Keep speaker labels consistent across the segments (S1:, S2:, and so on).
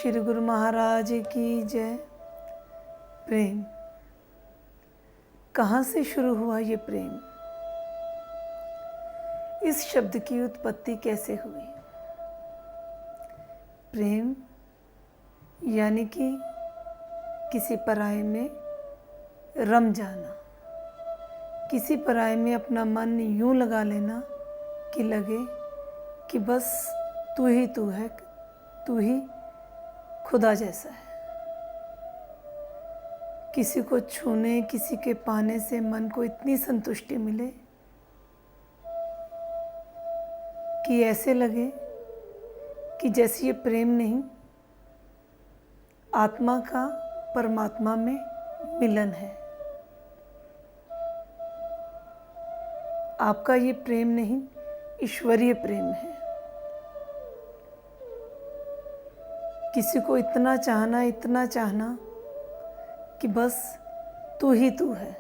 S1: श्री गुरु महाराज की जय। प्रेम कहाँ से शुरू हुआ ये प्रेम? इस शब्द की उत्पत्ति कैसे हुई? प्रेम यानी कि किसी पराये में रम जाना, किसी पराये में अपना मन यूं लगा लेना कि लगे कि बस तू ही तू है, तू ही खुदा जैसा है। किसी को छूने, किसी के पाने से मन को इतनी संतुष्टि मिले कि ऐसे लगे कि जैसे ये प्रेम नहीं, आत्मा का परमात्मा में मिलन है। आपका ये प्रेम नहीं, ईश्वरीय प्रेम है। किसी को इतना चाहना कि बस तू ही तू है,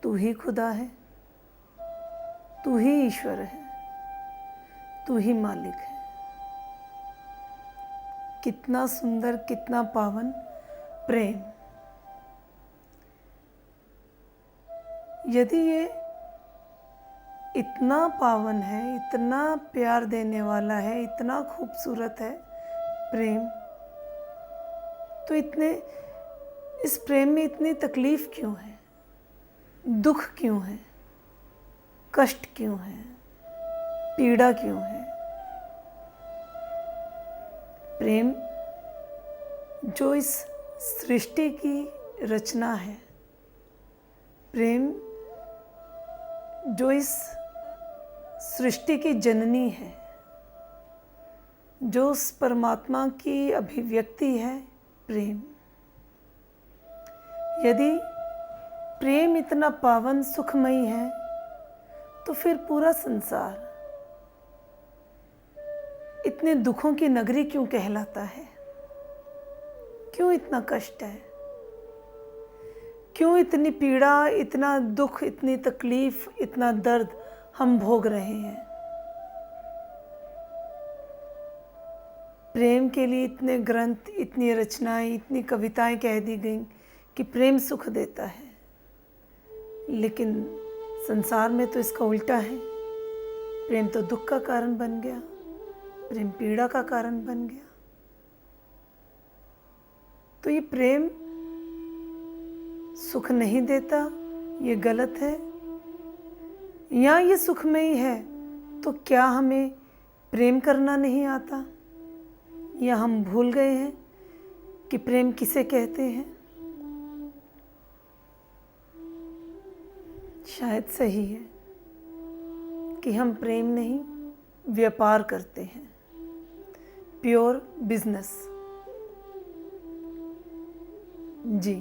S1: तू ही खुदा है, तू ही ईश्वर है, तू ही मालिक है। कितना सुंदर, कितना पावन प्रेम। यदि ये इतना पावन है, इतना प्यार देने वाला है, इतना खूबसूरत है प्रेम, तो इस प्रेम में इतनी तकलीफ क्यों है? दुख क्यों है? कष्ट क्यों है? पीड़ा क्यों है? प्रेम जो इस सृष्टि की रचना है, प्रेम जो इस सृष्टि की जननी है, जो उस परमात्मा की अभिव्यक्ति है, प्रेम। यदि प्रेम इतना पावन सुखमयी है तो फिर पूरा संसार इतने दुखों की नगरी क्यों कहलाता है? क्यों इतना कष्ट है? क्यों इतनी पीड़ा, इतना दुख, इतनी तकलीफ, इतना दर्द हम भोग रहे हैं? प्रेम के लिए इतने ग्रंथ, इतनी रचनाएं, इतनी कविताएं कह दी गईं कि प्रेम सुख देता है, लेकिन संसार में तो इसका उल्टा है। प्रेम तो दुख का कारण बन गया, प्रेम पीड़ा का कारण बन गया। तो ये प्रेम सुख नहीं देता, ये गलत है। या ये सुखमयी है तो क्या हमें प्रेम करना नहीं आता? या हम भूल गए हैं कि प्रेम किसे कहते हैं? शायद सही है कि हम प्रेम नहीं, व्यापार करते हैं, प्योर बिजनेस। जी,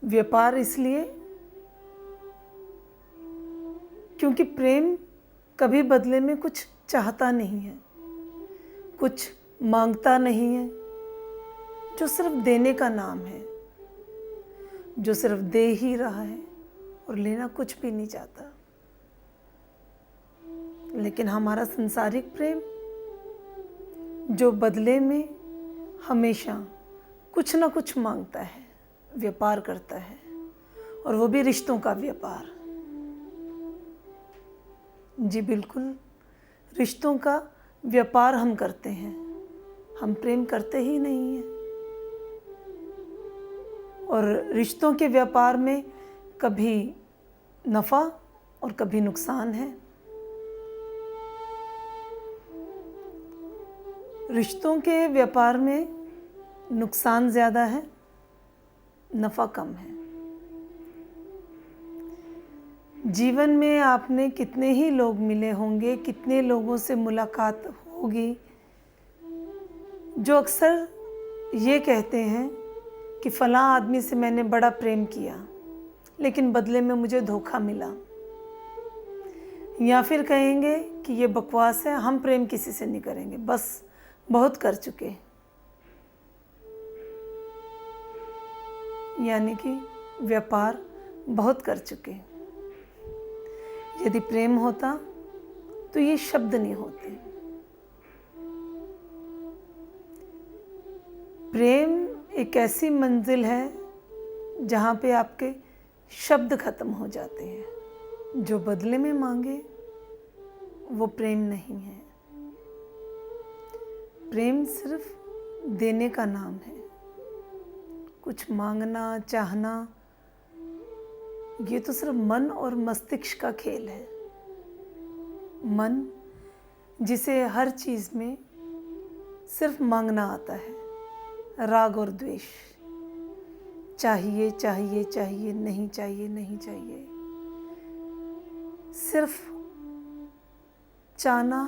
S1: व्यापार इसलिए क्योंकि प्रेम कभी बदले में कुछ चाहता नहीं है, कुछ मांगता नहीं है, जो सिर्फ देने का नाम है, जो सिर्फ दे ही रहा है और लेना कुछ भी नहीं चाहता। लेकिन हमारा संसारिक प्रेम जो बदले में हमेशा कुछ ना कुछ मांगता है, व्यापार करता है, और वो भी रिश्तों का व्यापार। जी बिल्कुल, रिश्तों का व्यापार हम करते हैं, हम प्रेम करते ही नहीं हैं। और रिश्तों के व्यापार में कभी नफ़ा और कभी नुकसान है। रिश्तों के व्यापार में नुकसान ज़्यादा है, नफ़ा कम है। जीवन में आपने कितने ही लोग मिले होंगे, कितने लोगों से मुलाकात होगी जो अक्सर ये कहते हैं कि फ़लाँ आदमी से मैंने बड़ा प्रेम किया लेकिन बदले में मुझे धोखा मिला। या फिर कहेंगे कि ये बकवास है, हम प्रेम किसी से नहीं करेंगे, बस बहुत कर चुके। यानी कि व्यापार बहुत कर चुके। यदि प्रेम होता तो ये शब्द नहीं होते। प्रेम एक ऐसी मंजिल है जहाँ पे आपके शब्द खत्म हो जाते हैं। जो बदले में मांगे वो प्रेम नहीं है। प्रेम सिर्फ देने का नाम है। कुछ मांगना, चाहना, ये तो सिर्फ मन और मस्तिष्क का खेल है। मन जिसे हर चीज़ में सिर्फ मांगना आता है, राग और द्वेष, चाहिए चाहिए चाहिए, नहीं चाहिए नहीं चाहिए, सिर्फ चाहना,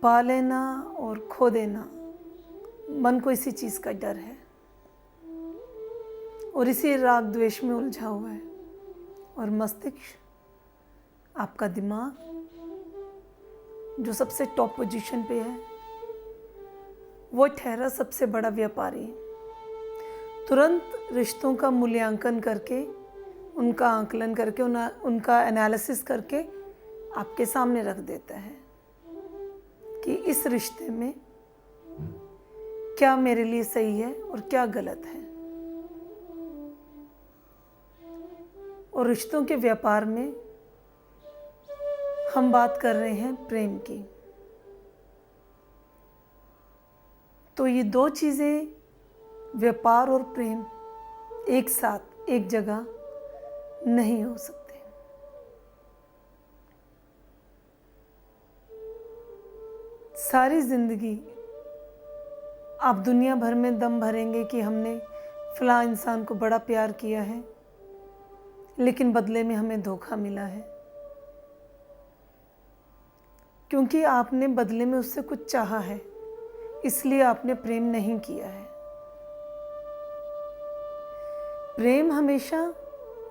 S1: पा लेना और खो देना। मन को इसी चीज़ का डर है और इसी राग द्वेष में उलझा हुआ है। और मस्तिष्क, आपका दिमाग जो सबसे टॉप पोजीशन पे है, वो ठहरा सबसे बड़ा व्यापारी। तुरंत रिश्तों का मूल्यांकन करके, उनका आंकलन करके, उनका एनालिसिस करके आपके सामने रख देता है कि इस रिश्ते में क्या मेरे लिए सही है और क्या गलत है। और रिश्तों के व्यापार में हम बात कर रहे हैं प्रेम की। तो ये दो चीज़ें, व्यापार और प्रेम, एक साथ एक जगह नहीं हो सकते। सारी जिंदगी आप दुनिया भर में दम भरेंगे कि हमने फलां इंसान को बड़ा प्यार किया है, लेकिन बदले में हमें धोखा मिला है, क्योंकि आपने बदले में उससे कुछ चाहा है, इसलिए आपने प्रेम नहीं किया है। प्रेम हमेशा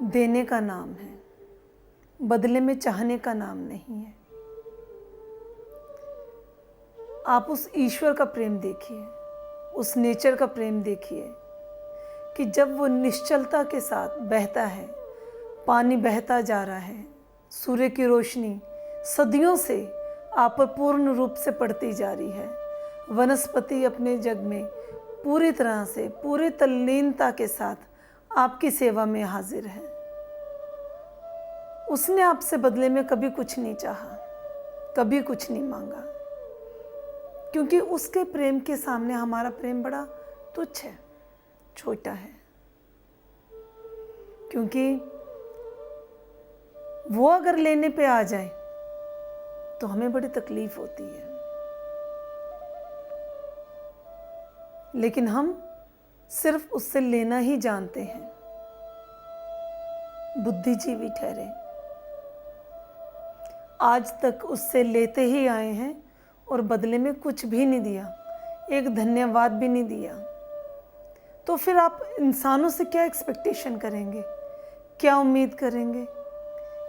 S1: देने का नाम है, बदले में चाहने का नाम नहीं है। आप उस ईश्वर का प्रेम देखिए, उस नेचर का प्रेम देखिए कि जब वो निश्चलता के साथ बहता है, पानी बहता जा रहा है, सूर्य की रोशनी सदियों से आप पर पूर्ण रूप से पड़ती जा रही है, वनस्पति अपने जग में पूरी तरह से, पूरी तल्लीनता के साथ आपकी सेवा में हाजिर है। उसने आपसे बदले में कभी कुछ नहीं चाहा, कभी कुछ नहीं मांगा, क्योंकि उसके प्रेम के सामने हमारा प्रेम बड़ा तुच्छ है, छोटा है। क्योंकि वो अगर लेने पे आ जाए तो हमें बड़ी तकलीफ होती है, लेकिन हम सिर्फ उससे लेना ही जानते हैं। बुद्धिजीवी ठहरे, आज तक उससे लेते ही आए हैं और बदले में कुछ भी नहीं दिया, एक धन्यवाद भी नहीं दिया। तो फिर आप इंसानों से क्या एक्सपेक्टेशन करेंगे, क्या उम्मीद करेंगे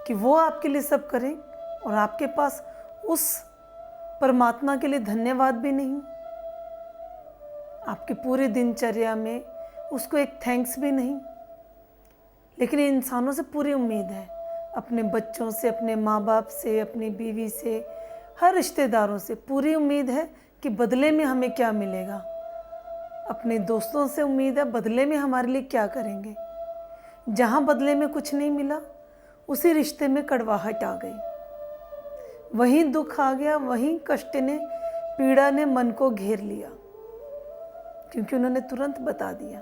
S1: कि वो आपके लिए सब करें और आपके पास उस परमात्मा के लिए धन्यवाद भी नहीं, आपकी पूरी दिनचर्या में उसको एक थैंक्स भी नहीं। लेकिन इंसानों से पूरी उम्मीद है, अपने बच्चों से, अपने माँ बाप से, अपनी बीवी से, हर रिश्तेदारों से पूरी उम्मीद है कि बदले में हमें क्या मिलेगा। अपने दोस्तों से उम्मीद है बदले में हमारे लिए क्या करेंगे। जहाँ बदले में कुछ नहीं मिला, उसी रिश्ते में कड़वाहट आ गई, वहीं दुख आ गया, वहीं कष्ट ने, पीड़ा ने मन को घेर लिया, क्योंकि उन्होंने तुरंत बता दिया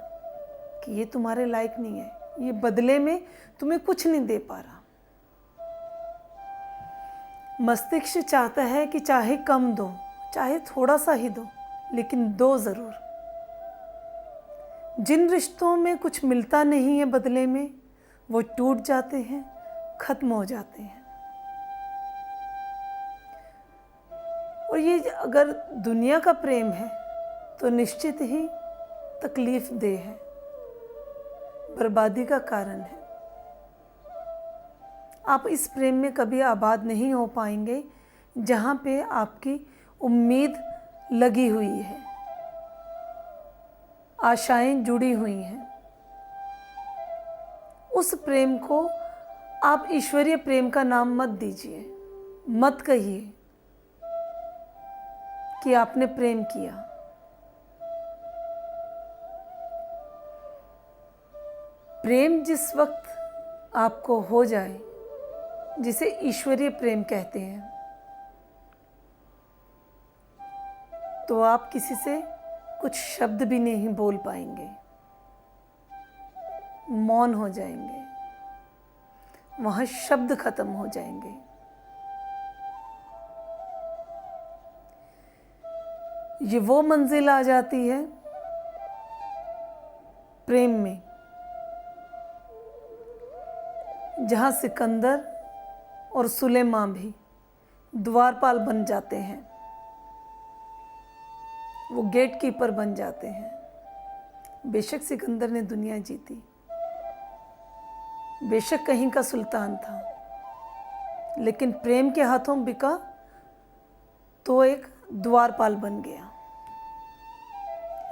S1: कि ये तुम्हारे लायक नहीं है, ये बदले में तुम्हें कुछ नहीं दे पा रहा। मस्तिष्क चाहता है कि चाहे कम दो, चाहे थोड़ा सा ही दो, लेकिन दो ज़रूर। जिन रिश्तों में कुछ मिलता नहीं है बदले में, वो टूट जाते हैं, खत्म हो जाते हैं। और ये अगर दुनिया का प्रेम है तो निश्चित ही तकलीफ देह है, बर्बादी का कारण है। आप इस प्रेम में कभी आबाद नहीं हो पाएंगे जहाँ पे आपकी उम्मीद लगी हुई है, आशाएं जुड़ी हुई हैं। उस प्रेम को आप ईश्वरीय प्रेम का नाम मत दीजिए, मत कहिए कि आपने प्रेम किया। प्रेम जिस वक्त आपको हो जाए, जिसे ईश्वरीय प्रेम कहते हैं, तो आप किसी से कुछ शब्द भी नहीं बोल पाएंगे, मौन हो जाएंगे, वहां शब्द खत्म हो जाएंगे। ये वो मंजिल आ जाती है प्रेम में जहां सिकंदर और सुलेमान भी द्वारपाल बन जाते हैं, वो गेट कीपर बन जाते हैं। बेशक सिकंदर ने दुनिया जीती, बेशक कहीं का सुल्तान था, लेकिन प्रेम के हाथों बिका तो एक द्वारपाल बन गया।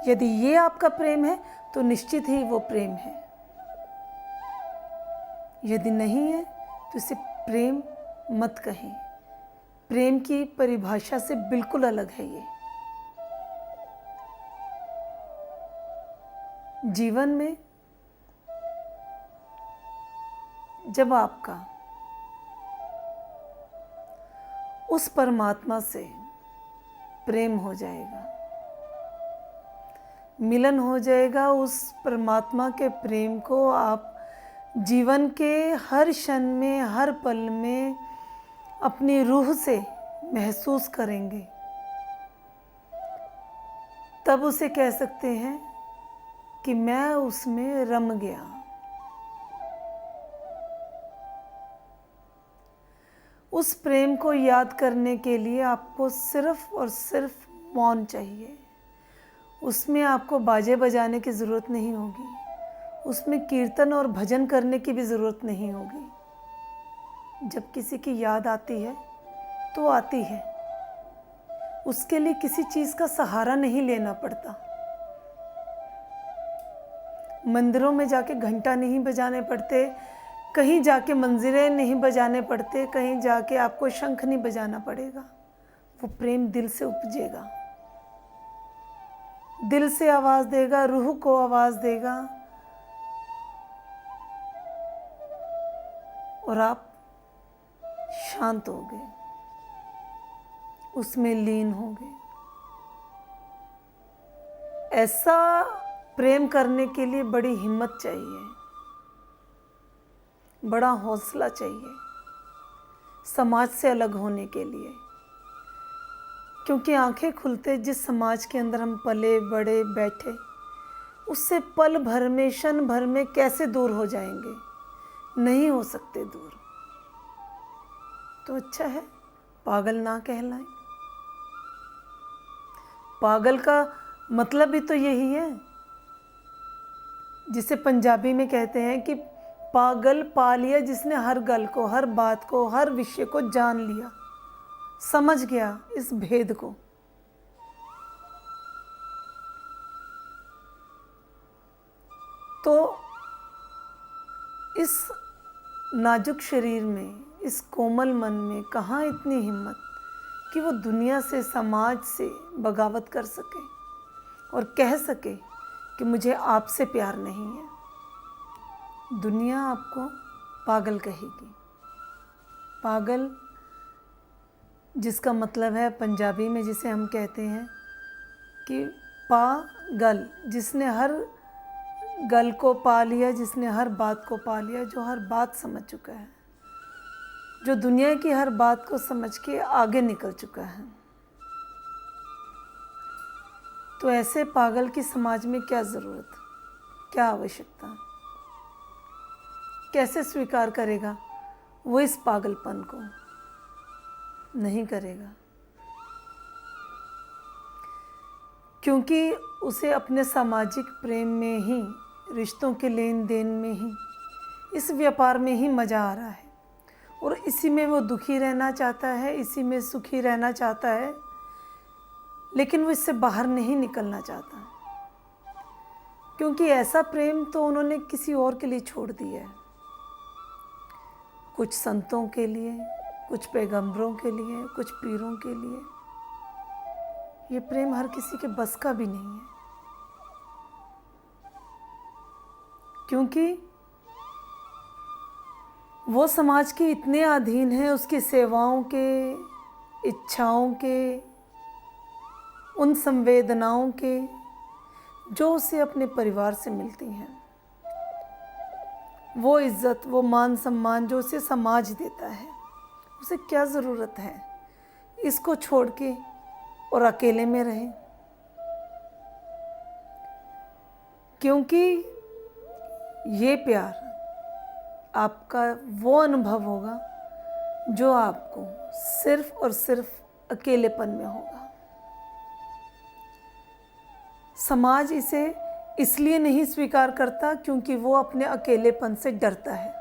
S1: यदि ये आपका प्रेम है तो निश्चित ही वो प्रेम है। यदि नहीं है तो इसे प्रेम मत कहें। प्रेम की परिभाषा से बिल्कुल अलग है ये। जीवन में जब आपका उस परमात्मा से प्रेम हो जाएगा, मिलन हो जाएगा, उस परमात्मा के प्रेम को आप जीवन के हर क्षण में, हर पल में अपनी रूह से महसूस करेंगे, तब उसे कह सकते हैं कि मैं उसमें रम गया। उस प्रेम को याद करने के लिए आपको सिर्फ और सिर्फ मौन चाहिए। उसमें आपको बाजे बजाने की ज़रूरत नहीं होगी, उसमें कीर्तन और भजन करने की भी ज़रूरत नहीं होगी। जब किसी की याद आती है तो आती है, उसके लिए किसी चीज़ का सहारा नहीं लेना पड़ता। मंदिरों में जाके घंटा नहीं बजाने पड़ते, कहीं जाके मंजीरे नहीं बजाने पड़ते, कहीं जाके आपको शंख नहीं बजाना पड़ेगा। वो प्रेम दिल से उपजेगा, दिल से आवाज़ देगा, रूह को आवाज़ देगा और आप शांत हो गए, उसमें लीन हो गए। ऐसा प्रेम करने के लिए बड़ी हिम्मत चाहिए, बड़ा हौसला चाहिए समाज से अलग होने के लिए। क्योंकि आंखें खुलते जिस समाज के अंदर हम पले बड़े बैठे, उससे पल भर में, क्षण भर में कैसे दूर हो जाएंगे? नहीं हो सकते दूर। तो अच्छा है पागल ना कहलाएं। पागल का मतलब भी तो यही है, जिसे पंजाबी में कहते हैं कि पागल पा लिया जिसने हर गल को, हर बात को, हर विषय को जान लिया, समझ गया इस भेद को। तो इस नाजुक शरीर में, इस कोमल मन में कहाँ इतनी हिम्मत कि वो दुनिया से, समाज से बगावत कर सके और कह सके कि मुझे आपसे प्यार नहीं है। दुनिया आपको पागल कहेगी। पागल जिसका मतलब है पंजाबी में जिसे हम कहते हैं कि पागल, जिसने हर गल को पा लिया, जिसने हर बात को पा लिया, जो हर बात समझ चुका है, जो दुनिया की हर बात को समझ के आगे निकल चुका है। तो ऐसे पागल की समाज में क्या ज़रूरत, क्या आवश्यकता? कैसे स्वीकार करेगा वो इस पागलपन को? नहीं करेगा, क्योंकि उसे अपने सामाजिक प्रेम में ही, रिश्तों के लेन देन में ही, इस व्यापार में ही मज़ा आ रहा है और इसी में वो दुखी रहना चाहता है, इसी में सुखी रहना चाहता है, लेकिन वो इससे बाहर नहीं निकलना चाहता, क्योंकि ऐसा प्रेम तो उन्होंने किसी और के लिए छोड़ दिया है। कुछ संतों के लिए, कुछ पैगंबरों के लिए, कुछ पीरों के लिए। ये प्रेम हर किसी के बस का भी नहीं है, क्योंकि वो समाज के इतने अधीन हैं, उसकी सेवाओं के, इच्छाओं के, उन संवेदनाओं के जो उसे अपने परिवार से मिलती हैं। वो इज़्ज़त, वो मान सम्मान जो उसे समाज देता है, उसे क्या ज़रूरत है इसको छोड़ के और अकेले में रहें? क्योंकि ये प्यार आपका वो अनुभव होगा जो आपको सिर्फ और सिर्फ अकेलेपन में होगा। समाज इसे इसलिए नहीं स्वीकार करता क्योंकि वो अपने अकेलेपन से डरता है।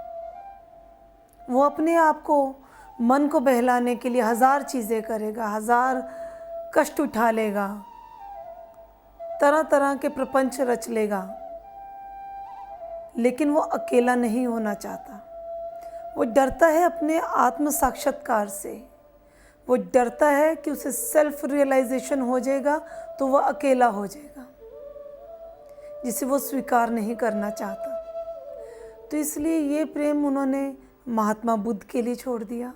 S1: वो अपने आप को, मन को बहलाने के लिए हज़ार चीज़ें करेगा, हज़ार कष्ट उठा लेगा, तरह तरह के प्रपंच रच लेगा, लेकिन वो अकेला नहीं होना चाहता। वो डरता है अपने आत्म साक्षात्कार से। वो डरता है कि उसे सेल्फ रियलाइजेशन हो जाएगा तो वह अकेला हो जाएगा, जिसे वो स्वीकार नहीं करना चाहता। तो इसलिए ये प्रेम उन्होंने महात्मा बुद्ध के लिए छोड़ दिया,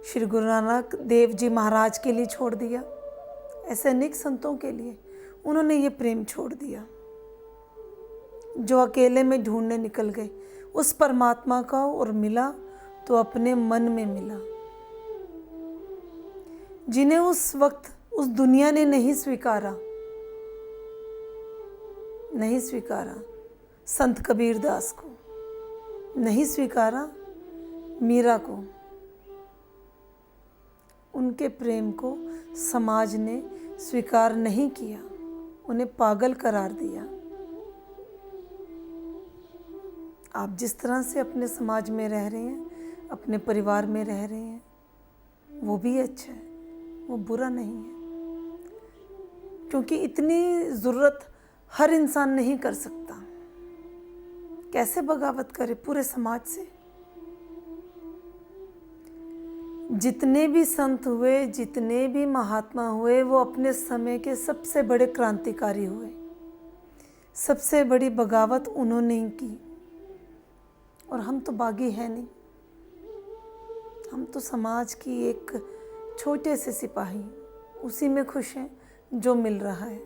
S1: श्री गुरु नानक देव जी महाराज के लिए छोड़ दिया, ऐसे अनेक संतों के लिए उन्होंने ये प्रेम छोड़ दिया, जो अकेले में ढूंढने निकल गए उस परमात्मा का, और मिला तो अपने मन में मिला, जिन्हें उस वक्त उस दुनिया ने नहीं स्वीकारा। नहीं स्वीकारा संत कबीर दास को, नहीं स्वीकारा मीरा को, उनके प्रेम को समाज ने स्वीकार नहीं किया, उन्हें पागल करार दिया। आप जिस तरह से अपने समाज में रह रहे हैं, अपने परिवार में रह रहे हैं, वो भी अच्छा है, वो बुरा नहीं है, क्योंकि इतनी ज़रूरत हर इंसान नहीं कर सकता। कैसे बगावत करे पूरे समाज से? जितने भी संत हुए, जितने भी महात्मा हुए, वो अपने समय के सबसे बड़े क्रांतिकारी हुए। सबसे बड़ी बगावत उन्होंने ही की। और हम तो बागी हैं नहीं, हम तो समाज की एक छोटे से सिपाही, उसी में खुश हैं जो मिल रहा है।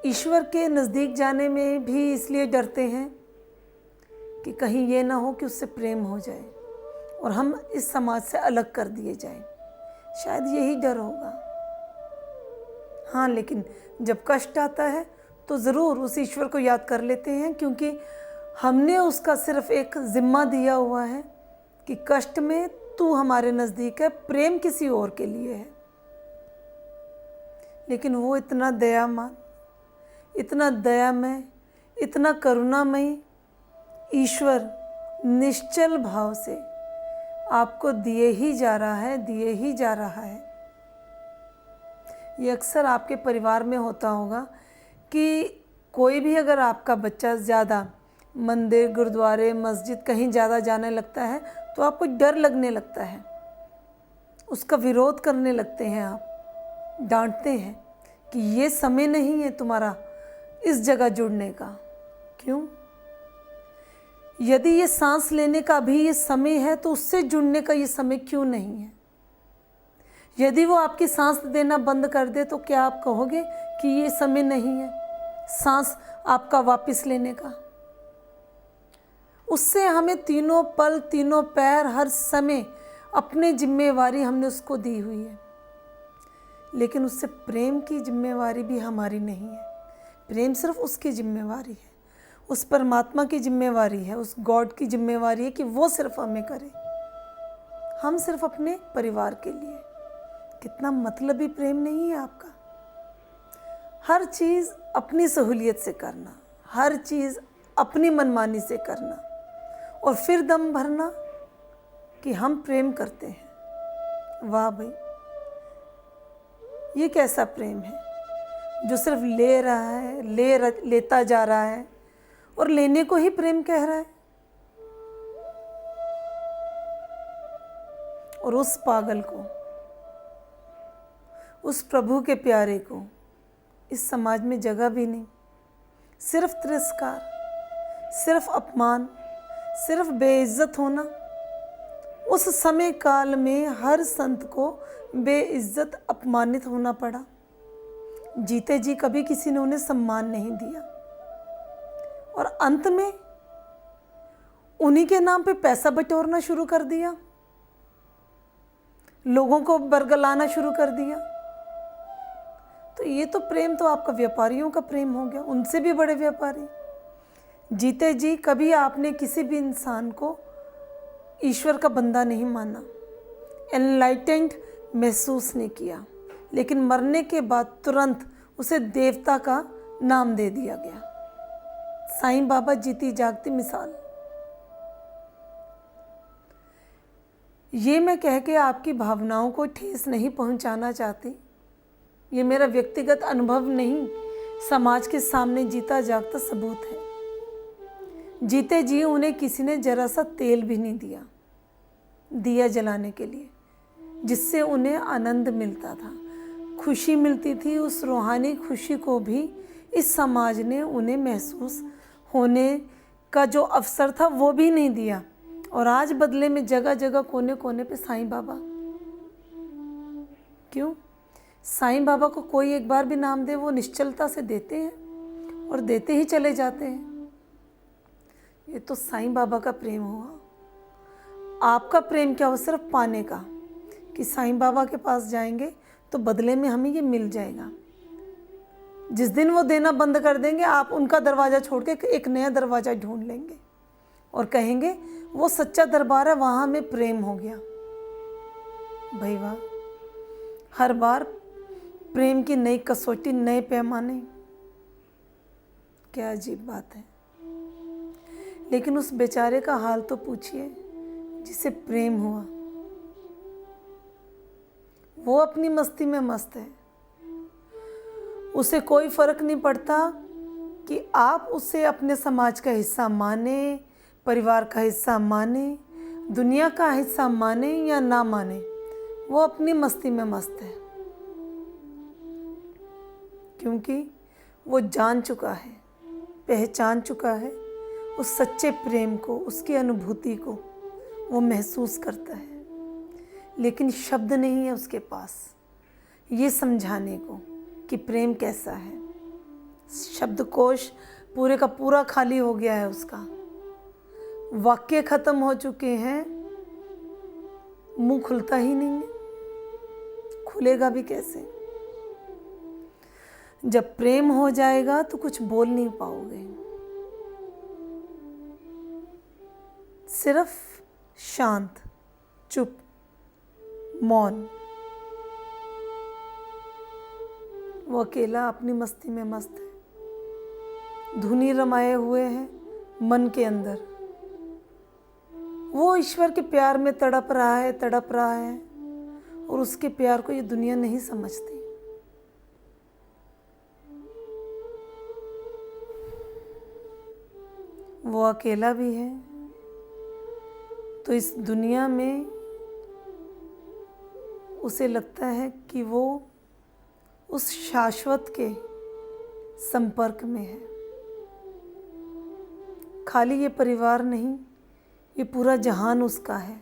S1: ईश्वर के नज़दीक जाने में भी इसलिए डरते हैं कि कहीं ये ना हो कि उससे प्रेम हो जाए और हम इस समाज से अलग कर दिए जाएं। शायद यही डर होगा। हाँ, लेकिन जब कष्ट आता है तो ज़रूर उस ईश्वर को याद कर लेते हैं, क्योंकि हमने उसका सिर्फ एक ज़िम्मा दिया हुआ है कि कष्ट में तू हमारे नज़दीक है, प्रेम किसी और के लिए है। लेकिन वो इतना दयावान, इतना दयामय, इतना करुणामयी ईश्वर निश्चल भाव से आपको दिए ही जा रहा है, दिए ही जा रहा है। ये अक्सर आपके परिवार में होता होगा कि कोई भी अगर आपका बच्चा ज़्यादा मंदिर, गुरुद्वारे, मस्जिद कहीं ज़्यादा जाने लगता है तो आपको डर लगने लगता है, उसका विरोध करने लगते हैं, आप डांटते हैं कि ये समय नहीं है तुम्हारा इस जगह जुड़ने का। क्यों? यदि ये सांस लेने का भी ये समय है तो उससे जुड़ने का ये समय क्यों नहीं है? यदि वो आपकी सांस देना बंद कर दे तो क्या आप कहोगे कि ये समय नहीं है सांस आपका वापस लेने का? उससे हमें तीनों पल, तीनों पैर, हर समय अपनी जिम्मेवारी हमने उसको दी हुई है। लेकिन उससे प्रेम की जिम्मेवारी भी हमारी नहीं है। प्रेम सिर्फ उसकी जिम्मेवारी है, उस परमात्मा की जिम्मेवारी है, उस गॉड की जिम्मेवारी है कि वो सिर्फ हमें करे। हम सिर्फ अपने परिवार के लिए। कितना मतलबी प्रेम नहीं है आपका? हर चीज़ अपनी सहूलियत से करना, हर चीज़ अपनी मनमानी से करना, और फिर दम भरना कि हम प्रेम करते हैं। वाह भाई, ये कैसा प्रेम है जो सिर्फ ले रहा है, लेता जा रहा है और लेने को ही प्रेम कह रहा है। और उस पागल को, उस प्रभु के प्यारे को इस समाज में जगह भी नहीं। सिर्फ तिरस्कार, सिर्फ अपमान, सिर्फ बेइज्जत होना। उस समय काल में हर संत को बेइज्जत अपमानित होना पड़ा। जीते जी कभी किसी ने उन्हें सम्मान नहीं दिया और अंत में उन्हीं के नाम पे पैसा बटोरना शुरू कर दिया, लोगों को बरगलाना शुरू कर दिया। तो ये तो प्रेम तो आपका व्यापारियों का प्रेम हो गया, उनसे भी बड़े व्यापारी। जीते जी कभी आपने किसी भी इंसान को ईश्वर का बंदा नहीं माना, एनलाइटेंड महसूस नहीं किया, लेकिन मरने के बाद तुरंत उसे देवता का नाम दे दिया गया। साईं बाबा जीती जागती मिसाल। ये मैं कह के आपकी भावनाओं को ठेस नहीं पहुंचाना चाहती, ये मेरा व्यक्तिगत अनुभव नहीं, समाज के सामने जीता जागता सबूत है। जीते जी उन्हें किसी ने जरा सा तेल भी नहीं दिया दिया जलाने के लिए, जिससे उन्हें आनंद मिलता था, खुशी मिलती थी। उस रूहानी खुशी को भी इस समाज ने उन्हें महसूस होने का जो अवसर था वो भी नहीं दिया। और आज बदले में जगह जगह कोने कोने पे साईं बाबा। क्यों? साईं बाबा को कोई एक बार भी नाम दे, वो निश्चलता से देते हैं और देते ही चले जाते हैं। ये तो साईं बाबा का प्रेम हुआ। आपका प्रेम क्या हो? सिर्फ पाने का, कि साईं बाबा के पास जाएंगे तो बदले में हमें ये मिल जाएगा। जिस दिन वो देना बंद कर देंगे, आप उनका दरवाज़ा छोड़ के एक नया दरवाज़ा ढूंढ लेंगे और कहेंगे वो सच्चा दरबार है, वहाँ हमें प्रेम हो गया। भाई वाह, हर बार प्रेम की नई कसौटी, नए पैमाने, क्या अजीब बात है। लेकिन उस बेचारे का हाल तो पूछिए जिसे प्रेम हुआ। वो अपनी मस्ती में मस्त है, उसे कोई फर्क नहीं पड़ता कि आप उसे अपने समाज का हिस्सा माने, परिवार का हिस्सा माने, दुनिया का हिस्सा माने या ना माने। वो अपनी मस्ती में मस्त है, क्योंकि वो जान चुका है, पहचान चुका है उस सच्चे प्रेम को, उसकी अनुभूति को वो महसूस करता है। लेकिन शब्द नहीं है उसके पास ये समझाने को कि प्रेम कैसा है। शब्दकोश पूरे का पूरा खाली हो गया है उसका, वाक्य खत्म हो चुके हैं, मुंह खुलता ही नहीं है, खुलेगा भी कैसे? जब प्रेम हो जाएगा तो कुछ बोल नहीं पाओगे, सिर्फ शांत, चुप, मौन। वो अकेला अपनी मस्ती में मस्त है, धुनी रमाए हुए हैं मन के अंदर। वो ईश्वर के प्यार में तड़प रहा है और उसके प्यार को ये दुनिया नहीं समझती। वो अकेला भी है तो इस दुनिया में उसे लगता है कि वो उस शाश्वत के संपर्क में है। खाली ये परिवार नहीं, ये पूरा जहान उसका है,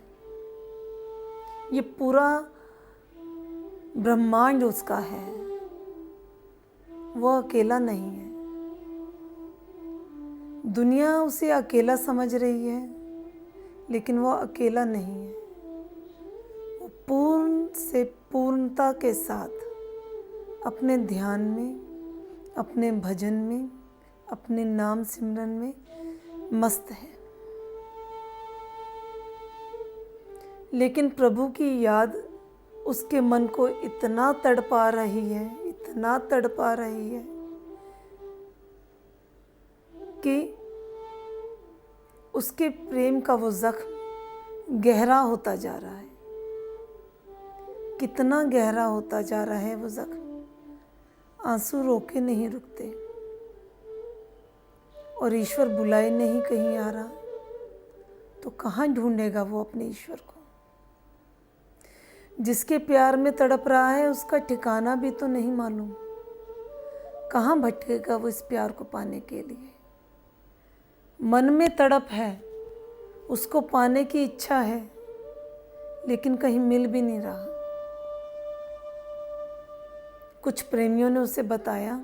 S1: ये पूरा ब्रह्मांड उसका है। वो अकेला नहीं है। दुनिया उसे अकेला समझ रही है, लेकिन वो अकेला नहीं है। वो पूर्ण से पूर्णता के साथ अपने ध्यान में, अपने भजन में, अपने नाम सिमरन में मस्त है। लेकिन प्रभु की याद उसके मन को इतना तड़पा रही है, इतना तड़पा रही है कि उसके प्रेम का वो जख्म गहरा होता जा रहा है। कितना गहरा होता जा रहा है वो जख्म, आंसू रोके नहीं रुकते और ईश्वर बुलाए नहीं कहीं आ रहा, तो कहाँ ढूंढेगा वो अपने ईश्वर को? जिसके प्यार में तड़प रहा है उसका ठिकाना भी तो नहीं मालूम, कहाँ भटकेगा वो इस प्यार को पाने के लिए? मन में तड़प है उसको पाने की इच्छा है लेकिन कहीं मिल भी नहीं रहा। कुछ प्रेमियों ने उसे बताया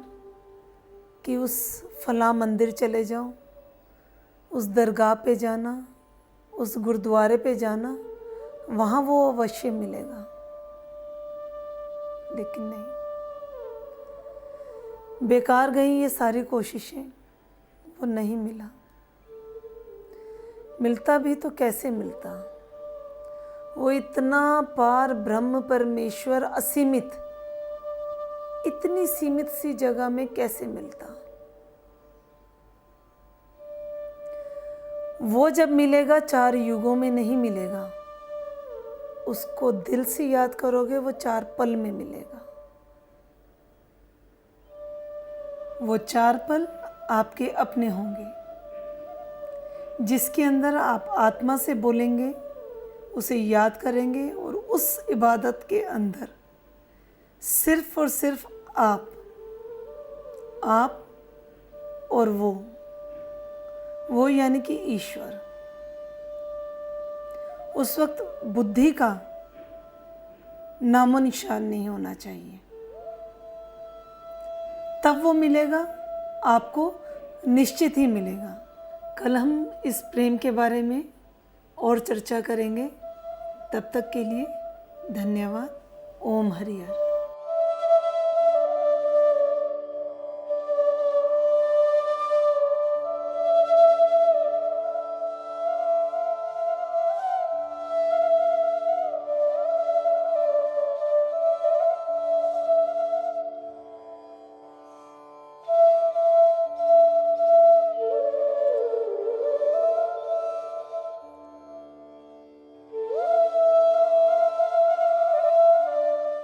S1: कि उस फलां मंदिर चले जाओ, उस दरगाह पे जाना, उस गुरुद्वारे पे जाना, वहाँ वो अवश्य मिलेगा। लेकिन नहीं, बेकार गई ये सारी कोशिशें, वो नहीं मिला। मिलता भी तो कैसे मिलता? वो इतना पार ब्रह्म परमेश्वर असीमित, इतनी सीमित सी जगह में कैसे मिलता? वो जब मिलेगा 4 युगों में नहीं मिलेगा, उसको दिल से याद करोगे वो 4 पल में मिलेगा। वो 4 पल आपके अपने होंगे, जिसके अंदर आप आत्मा से बोलेंगे, उसे याद करेंगे और उस इबादत के अंदर सिर्फ और सिर्फ आप और वो यानी कि ईश्वर। उस वक्त बुद्धि का नामो निशान नहीं होना चाहिए, तब वो मिलेगा, आपको निश्चित ही मिलेगा। कल हम इस प्रेम के बारे में और चर्चा करेंगे। तब तक के लिए धन्यवाद। ओम हरिहर।